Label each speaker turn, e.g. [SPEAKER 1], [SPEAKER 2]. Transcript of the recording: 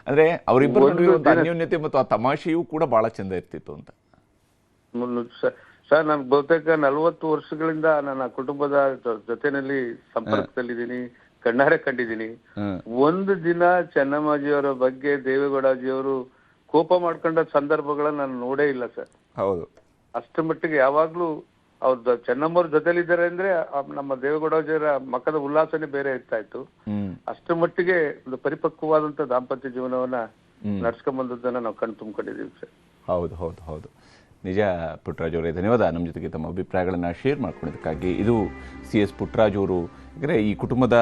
[SPEAKER 1] ಅಂದ್ರೆ ಅವರಿಬ್ಬರ
[SPEAKER 2] ಒಂದು
[SPEAKER 1] ನಡುವೆ ಒಂದು
[SPEAKER 2] ದಿನ
[SPEAKER 1] ಅನ್ಯೋನ್ಯತೆ ಮತ್ತು ಆ ತಮಾಷೆಯೂ ಕೂಡ ಬಹಳ ಚಂದ ಇರ್ತಿತ್ತು ಅಂತ.
[SPEAKER 2] ಸರ್ ನಾನು ಬಹುತೇಕ 40 ವರ್ಷಗಳಿಂದ ನನ್ನ ಕುಟುಂಬದ ಜೊತೆನಲ್ಲಿ ಸಂಪರ್ಕದಲ್ಲಿದ್ದೀನಿ, ಕಣ್ಣಾರೆ ಕಂಡಿದ್ದೀನಿ. ಒಂದು ದಿನ ಚೆನ್ನಮ್ಮಾಜಿಯವರ ಬಗ್ಗೆ ದೇವೇಗೌಡಜಿಯವರು ಕೋಪ ಮಾಡ್ಕೊಂಡ ಸಂದರ್ಭಗಳನ್ನ ನಾನು ನೋಡೇ ಇಲ್ಲ ಸರ್.
[SPEAKER 1] ಹೌದು,
[SPEAKER 2] ಅಷ್ಟರ ಮಟ್ಟಿಗೆ ಯಾವಾಗ್ಲೂ ಅವ್ರ ಚೆನ್ನಮ್ಮವ್ರ ಜೊತೆಲಿದ್ದಾರೆ ಅಂದ್ರೆ ನಮ್ಮ ದೇವೇಗೌಡಜಿಯವರ ಮಕ್ಕದ ಉಲ್ಲಾಸನೆ ಬೇರೆ ಇರ್ತಾ ಇತ್ತು. ಅಷ್ಟರ ಮಟ್ಟಿಗೆ ಒಂದು ಪರಿಪಕ್ವವಾದಂತ ದಾಂಪತ್ಯ ಜೀವನವನ್ನ ನಡ್ಸ್ಕೊಂಡ್ ಬಂದದ್ದನ್ನ ನಾವು ಕಣ್ ತುಂಬಿಕೊಂಡಿದ್ದೀವಿ ಸರ್.
[SPEAKER 1] ಹೌದು ಹೌದು ಹೌದು, ನಿಜ. ಪುಟ್ಟರಾಜ್ ಅವರೇ, ಧನ್ಯವಾದ ನಮ್ಮ ಜೊತೆಗೆ ತಮ್ಮ ಅಭಿಪ್ರಾಯಗಳನ್ನು ಶೇರ್ ಮಾಡ್ಕೊಂಡಿದ್ದಕ್ಕಾಗಿ. ಇದು ಸಿ ಎಸ್ ಪುಟ್ಟರಾಜ್ ಅವರು. ಯಾಕಂದರೆ ಈ ಕುಟುಂಬದ